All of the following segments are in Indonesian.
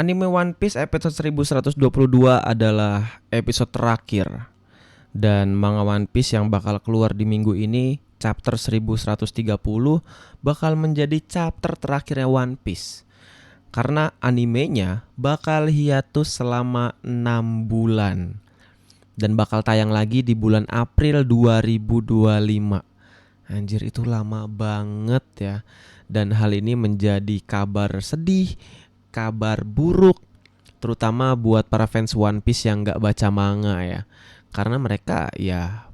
Anime One Piece episode 1122 adalah episode terakhir. Dan manga One Piece yang bakal keluar di minggu ini, chapter 1130, bakal menjadi chapter terakhirnya One Piece. Karena animenya bakal hiatus selama 6 bulan. Dan bakal tayang lagi di bulan April 2025. Anjir, itu lama banget ya. Dan hal ini menjadi kabar sedih, kabar buruk, terutama buat para fans One Piece yang gak baca manga ya. Karena mereka ya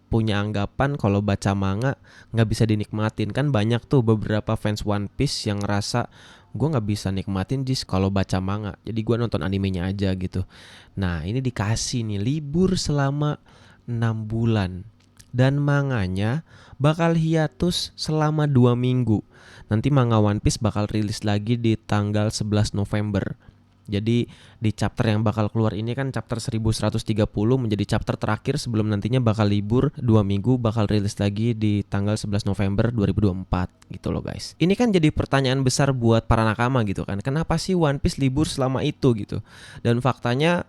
punya anggapan kalau baca manga gak bisa dinikmatin. Kan banyak tuh beberapa fans One Piece yang ngerasa gue gak bisa nikmatin Jis kalau baca manga, jadi gue nonton animenya aja gitu. Nah ini dikasih nih libur selama 6 bulan. Dan manganya bakal hiatus selama 2 minggu. Nanti manga One Piece bakal rilis lagi di tanggal 11 November. Jadi di chapter yang bakal keluar ini kan chapter 1130 menjadi chapter terakhir sebelum nantinya bakal libur 2 minggu, bakal rilis lagi di tanggal 11 November 2024 gitu loh guys. Ini kan jadi pertanyaan besar buat para nakama gitu kan. Kenapa sih One Piece libur selama itu gitu? Dan faktanya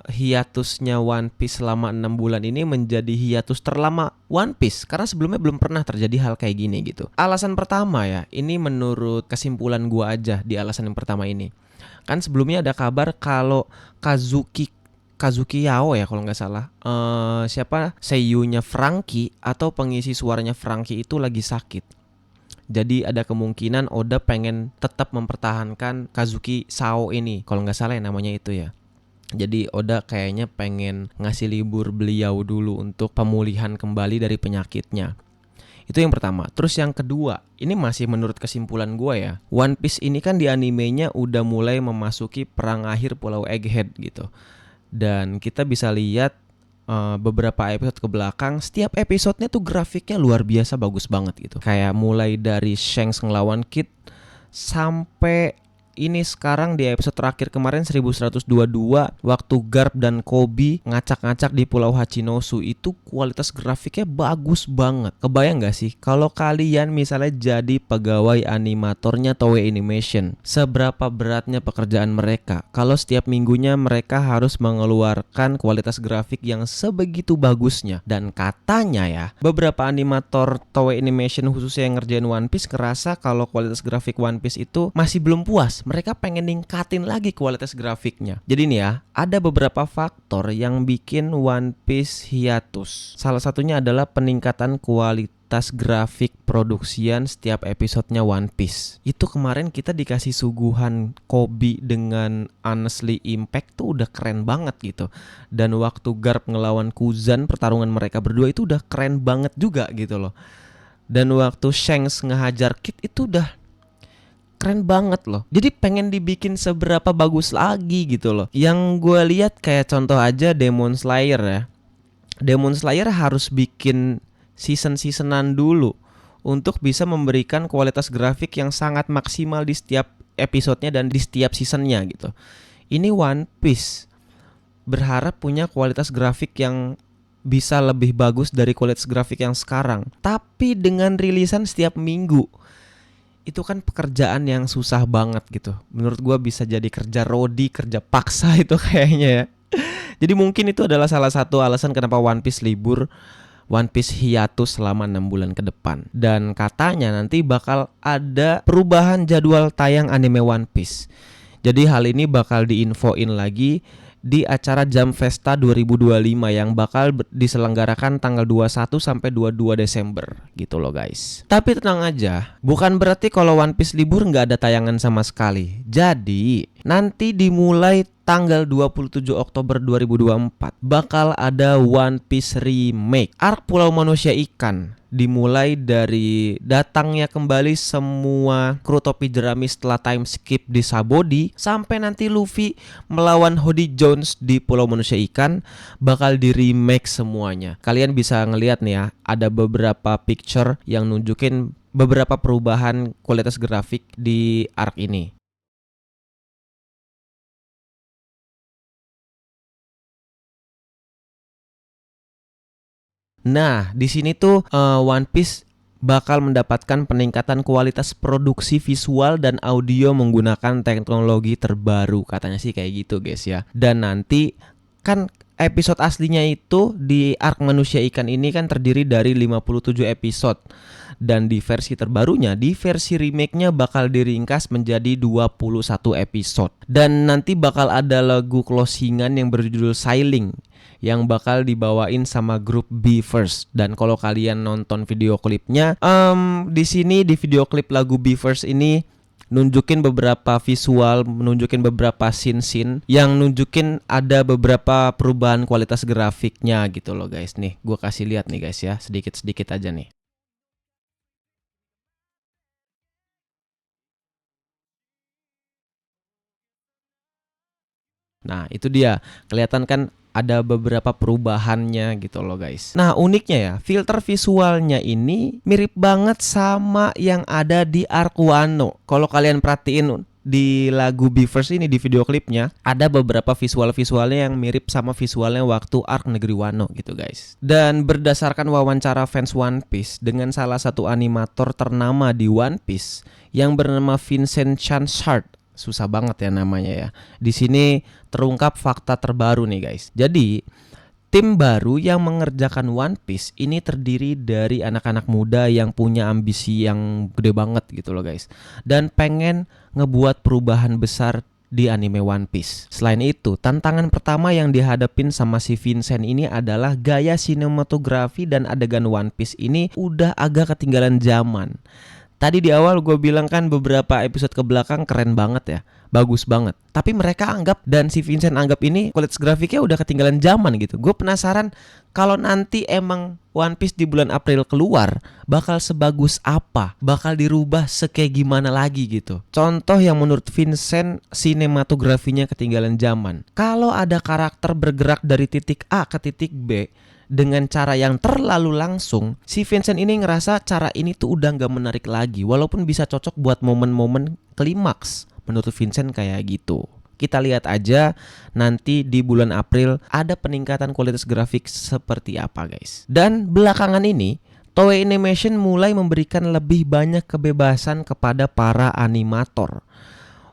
hiatusnya One Piece selama 6 bulan ini menjadi hiatus terlama One Piece karena sebelumnya belum pernah terjadi hal kayak gini gitu. Alasan pertama ya, ini menurut kesimpulan gua aja di alasan yang pertama ini. Kan sebelumnya ada kabar kalau Kazuki Yao ya kalau nggak salah, siapa seiyunya Franky atau pengisi suaranya Franky itu lagi sakit. Jadi ada kemungkinan Oda pengen tetap mempertahankan Kazuki Sao ini, kalau nggak salah ya namanya itu ya. Jadi Oda kayaknya pengen ngasih libur beliau dulu untuk pemulihan kembali dari penyakitnya. Itu yang pertama. Terus yang kedua, ini masih menurut kesimpulan gue ya. One Piece ini kan di animenya udah mulai memasuki perang akhir Pulau Egghead gitu. Dan kita bisa lihat beberapa episode ke belakang, setiap episodenya tuh grafiknya luar biasa bagus banget gitu. Kayak mulai dari Shanks ngelawan Kid sampai ini sekarang di episode terakhir kemarin 1122 waktu Garp dan Koby ngacak-ngacak di Pulau Hachinosu, itu kualitas grafiknya bagus banget. Kebayang gak sih kalau kalian misalnya jadi pegawai animatornya Toei Animation, seberapa beratnya pekerjaan mereka kalau setiap minggunya mereka harus mengeluarkan kualitas grafik yang sebegitu bagusnya. Dan katanya ya, beberapa animator Toei Animation khususnya yang ngerjain One Piece ngerasa kalau kualitas grafik One Piece itu masih belum puas. Mereka pengen ningkatin lagi kualitas grafiknya. Jadi nih ya, ada beberapa faktor yang bikin One Piece hiatus. Salah satunya adalah peningkatan kualitas grafik produksian setiap episodenya One Piece. Itu kemarin kita dikasih suguhan Koby dengan Honestly Impact tuh udah keren banget gitu. Dan waktu Garp ngelawan Kuzan, pertarungan mereka berdua itu udah keren banget juga gitu loh. Dan waktu Shanks ngehajar Kid itu udah keren banget loh. Jadi pengen dibikin seberapa bagus lagi gitu loh. Yang gue lihat kayak contoh aja Demon Slayer ya. Demon Slayer harus bikin season-seasonan dulu untuk bisa memberikan kualitas grafik yang sangat maksimal di setiap episodenya dan di setiap seasonnya gitu. Ini One Piece berharap punya kualitas grafik yang bisa lebih bagus dari kualitas grafik yang sekarang, tapi dengan rilisan setiap minggu. Itu kan pekerjaan yang susah banget gitu. Menurut gue bisa jadi kerja rodi, kerja paksa itu kayaknya ya. Jadi mungkin itu adalah salah satu alasan kenapa One Piece libur, One Piece hiatus selama 6 bulan ke depan. Dan katanya nanti bakal ada perubahan jadwal tayang anime One Piece. Jadi hal ini bakal diinfoin lagi di acara Jam Festa 2025 yang bakal diselenggarakan tanggal 21 sampai 22 Desember gitu loh guys. Tapi tenang aja, bukan berarti kalau One Piece libur nggak ada tayangan sama sekali. Jadi nanti dimulai tanggal 27 Oktober 2024 bakal ada One Piece Remake Arc Pulau Manusia Ikan. Dimulai dari datangnya kembali semua kru topi jerami setelah time skip di Sabodi, sampai nanti Luffy melawan Hody Jones di Pulau Manusia Ikan, bakal di remake semuanya. Kalian bisa ngeliat nih ya, ada beberapa picture yang nunjukin beberapa perubahan kualitas grafik di arc ini. Nah, di sini tuh One Piece bakal mendapatkan peningkatan kualitas produksi visual dan audio menggunakan teknologi terbaru. Katanya sih kayak gitu guys ya. Dan nanti kan episode aslinya itu di Ark Manusia Ikan ini kan terdiri dari 57 episode. Dan di versi terbarunya, di versi remake-nya bakal diringkas menjadi 21 episode. Dan nanti bakal ada lagu closingan yang berjudul Sailing yang bakal dibawain sama grup BE:FIRST. Dan kalau kalian nonton video klipnya, di sini di video klip lagu BE:FIRST ini nunjukin beberapa visual, nunjukin beberapa scene yang nunjukin ada beberapa perubahan kualitas grafiknya gitu loh guys. Nih, gue kasih lihat nih guys ya, sedikit-sedikit aja nih. Nah, itu dia. Kelihatan kan ada beberapa perubahannya gitu loh guys. Nah, uniknya ya, filter visualnya ini mirip banget sama yang ada di Ark Wano. Kalau kalian perhatiin di lagu BE:FIRST ini, di video klipnya ada beberapa visualnya yang mirip sama visualnya waktu Ark Negeri Wano gitu guys. Dan berdasarkan wawancara fans One Piece dengan salah satu animator ternama di One Piece yang bernama Vincent Chanchard, susah banget ya namanya ya. Di sini terungkap fakta terbaru nih guys. Jadi tim baru yang mengerjakan One Piece ini terdiri dari anak-anak muda yang punya ambisi yang gede banget gitu loh guys. Dan pengen ngebuat perubahan besar di anime One Piece. Selain itu, tantangan pertama yang dihadapin sama si Vincent ini adalah gaya sinematografi dan adegan One Piece ini udah agak ketinggalan zaman. Tadi di awal gue bilang kan beberapa episode ke belakang keren banget ya, bagus banget. Tapi mereka anggap, dan si Vincent anggap ini kualitas grafiknya udah ketinggalan zaman gitu. Gue penasaran kalau nanti emang One Piece di bulan April keluar, bakal sebagus apa, bakal dirubah sekayak gimana lagi gitu. Contoh yang menurut Vincent sinematografinya ketinggalan zaman. Kalau ada karakter bergerak dari titik A ke titik B dengan cara yang terlalu langsung, si Vincent ini ngerasa cara ini tuh udah gak menarik lagi, walaupun bisa cocok buat momen-momen klimaks. Menurut Vincent kayak gitu. Kita lihat aja nanti di bulan April ada peningkatan kualitas grafik seperti apa guys. Dan belakangan ini Toei Animation mulai memberikan lebih banyak kebebasan kepada para animator.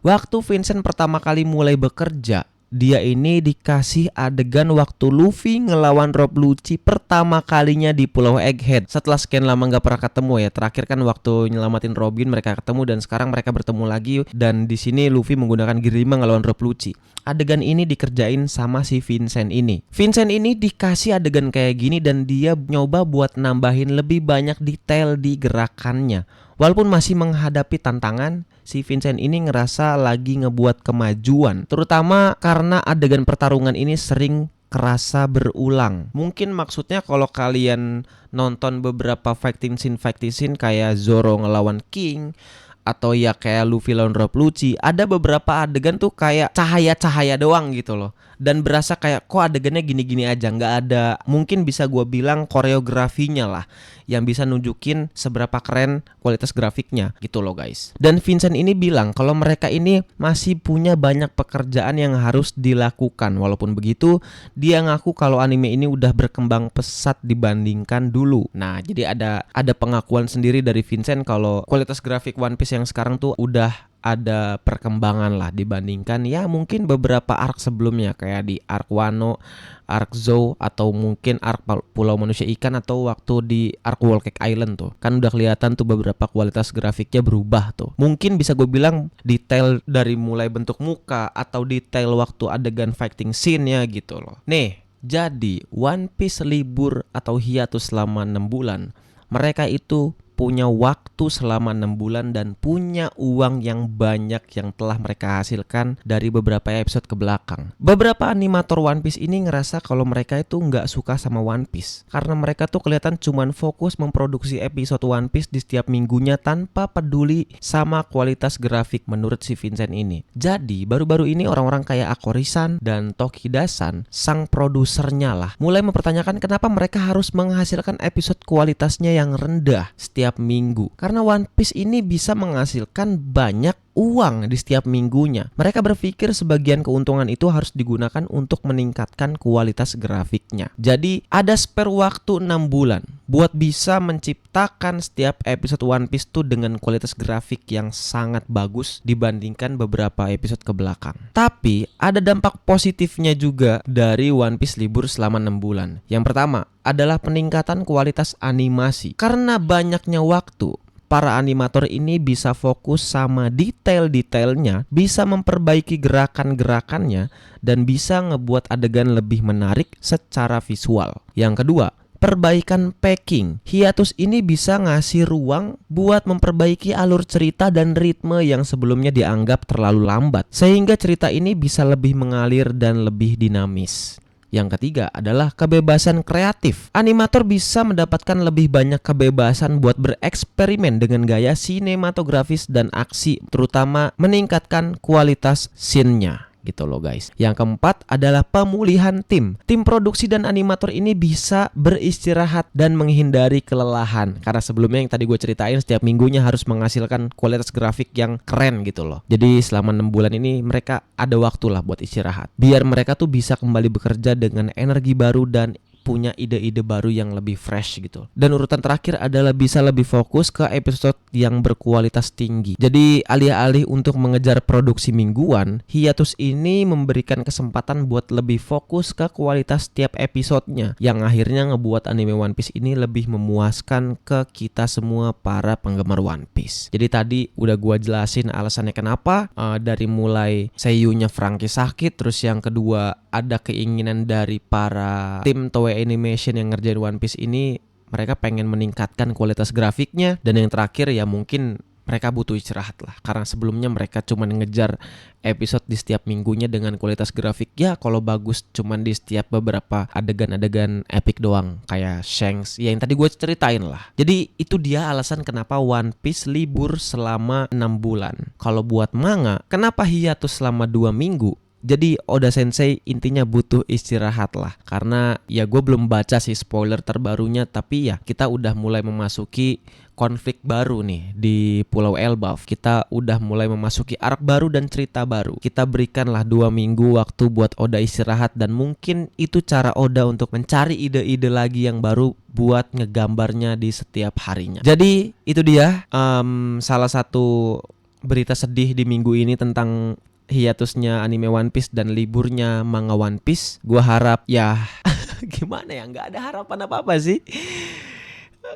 Waktu Vincent pertama kali mulai bekerja, dia ini dikasih adegan waktu Luffy ngelawan Rob Lucci pertama kalinya di Pulau Egghead. Setelah sekian lama gak pernah ketemu ya. Terakhir kan waktu nyelamatin Robin mereka ketemu, dan sekarang mereka bertemu lagi. Dan di sini Luffy menggunakan Girima ngelawan Rob Lucci. Adegan ini dikerjain sama si Vincent ini. Vincent ini dikasih adegan kayak gini dan dia nyoba buat nambahin lebih banyak detail di gerakannya. Walaupun masih menghadapi tantangan, si Vincent ini ngerasa lagi ngebuat kemajuan. Terutama karena adegan pertarungan ini sering kerasa berulang. Mungkin maksudnya kalau kalian nonton beberapa fighting scene kayak Zoro ngelawan King, atau ya kayak Luffy lawan Rob Lucci, ada beberapa adegan tuh kayak cahaya-cahaya doang gitu loh. Dan berasa kayak kok adegannya gini-gini aja, nggak ada, mungkin bisa gue bilang koreografinya lah yang bisa nunjukin seberapa keren kualitas grafiknya gitu loh guys. Dan Vincent ini bilang kalau mereka ini masih punya banyak pekerjaan yang harus dilakukan. Walaupun begitu, dia ngaku kalau anime ini udah berkembang pesat dibandingkan dulu. Nah, jadi ada pengakuan sendiri dari Vincent kalau kualitas grafik One Piece yang sekarang tuh udah ada perkembangan lah dibandingkan ya mungkin beberapa arc sebelumnya kayak di Ark Wano, Ark Zou, atau mungkin Ark Pulau Manusia Ikan, atau waktu di Ark Whole Cake Island tuh. Kan udah kelihatan tuh beberapa kualitas grafiknya berubah tuh. Mungkin bisa gue bilang detail dari mulai bentuk muka atau detail waktu adegan fighting scene-nya gitu loh. Nih, jadi One Piece libur atau hiatus selama 6 bulan. Mereka itu punya waktu selama 6 bulan dan punya uang yang banyak yang telah mereka hasilkan dari beberapa episode ke belakang. Beberapa animator One Piece ini ngerasa kalau mereka itu nggak suka sama One Piece karena mereka tuh kelihatan cuman fokus memproduksi episode One Piece di setiap minggunya tanpa peduli sama kualitas grafik menurut si Vincent ini. Jadi baru-baru ini orang-orang kayak Akori-san dan Tokida-san, sang produsernya lah, mulai mempertanyakan kenapa mereka harus menghasilkan episode kualitasnya yang rendah setiap minggu. Karena One Piece ini bisa menghasilkan banyak uang di setiap minggunya. Mereka berpikir sebagian keuntungan itu harus digunakan untuk meningkatkan kualitas grafiknya. Jadi ada spare waktu 6 bulan buat bisa menciptakan setiap episode One Piece tuh dengan kualitas grafik yang sangat bagus dibandingkan beberapa episode ke belakang. Tapi ada dampak positifnya juga dari One Piece libur selama 6 bulan. Yang pertama adalah peningkatan kualitas animasi. Karena banyaknya waktu, para animator ini bisa fokus sama detail-detailnya, bisa memperbaiki gerakan-gerakannya, dan bisa ngebuat adegan lebih menarik secara visual. Yang kedua, perbaikan packing. Hiatus ini bisa ngasih ruang buat memperbaiki alur cerita dan ritme yang sebelumnya dianggap terlalu lambat, sehingga cerita ini bisa lebih mengalir dan lebih dinamis. Yang ketiga adalah kebebasan kreatif. Animator bisa mendapatkan lebih banyak kebebasan buat bereksperimen dengan gaya sinematografis dan aksi, terutama meningkatkan kualitas scene-nya. Gitu loh guys. Yang keempat adalah pemulihan tim. Tim produksi dan animator ini bisa beristirahat dan menghindari kelelahan. Karena sebelumnya yang tadi gue ceritain, setiap minggunya harus menghasilkan kualitas grafik yang keren gitu loh. Jadi selama 6 bulan ini mereka ada waktu lah buat istirahat, biar mereka tuh bisa kembali bekerja dengan energi baru dan punya ide-ide baru yang lebih fresh gitu. Dan urutan terakhir adalah bisa lebih fokus ke episode yang berkualitas tinggi. Jadi alih-alih untuk mengejar produksi mingguan, hiatus ini memberikan kesempatan buat lebih fokus ke kualitas tiap episodenya, yang akhirnya ngebuat anime One Piece ini lebih memuaskan ke kita semua para penggemar One Piece. Jadi tadi udah gua jelasin alasannya kenapa, dari mulai seiyunya Franky sakit, terus yang kedua ada keinginan dari para tim Toei Animation yang ngerjain One Piece ini, mereka pengen meningkatkan kualitas grafiknya. Dan yang terakhir ya mungkin mereka butuh istirahat lah, karena sebelumnya mereka cuma ngejar episode di setiap minggunya dengan kualitas grafik ya kalau bagus cuman di setiap beberapa adegan-adegan epic doang, kayak Shanks ya yang tadi gue ceritain lah. Jadi itu dia alasan kenapa One Piece libur selama 6 bulan. Kalau buat manga, kenapa hiatus selama 2 minggu? Jadi Oda Sensei intinya butuh istirahat lah. Karena ya gue belum baca sih spoiler terbarunya, tapi ya kita udah mulai memasuki konflik baru nih di Pulau Elbaf. Kita udah mulai memasuki arc baru dan cerita baru. Kita berikanlah 2 minggu waktu buat Oda istirahat, dan mungkin itu cara Oda untuk mencari ide-ide lagi yang baru buat ngegambarnya di setiap harinya. Jadi itu dia salah satu berita sedih di minggu ini tentang hiatusnya anime One Piece dan liburnya manga One Piece. Gua harap ya gimana ya, nggak ada harapan apa-apa sih,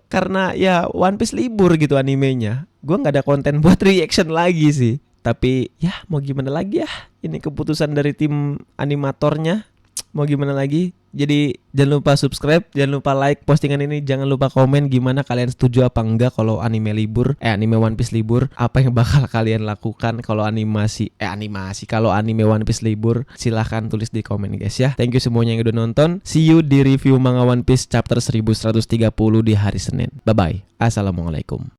karena ya One Piece libur gitu animenya. Gua nggak ada konten buat reaction lagi sih. Tapi ya mau gimana lagi ya, ini keputusan dari tim animatornya. Mau gimana lagi. Jadi jangan lupa subscribe, jangan lupa like postingan ini, jangan lupa komen gimana kalian setuju apa enggak kalau anime One Piece libur. Apa yang bakal kalian lakukan kalau kalau anime One Piece libur. Silahkan tulis di komen guys ya. Thank you semuanya yang udah nonton. See you di review manga One Piece chapter 1130 di hari Senin. Bye bye. Assalamualaikum.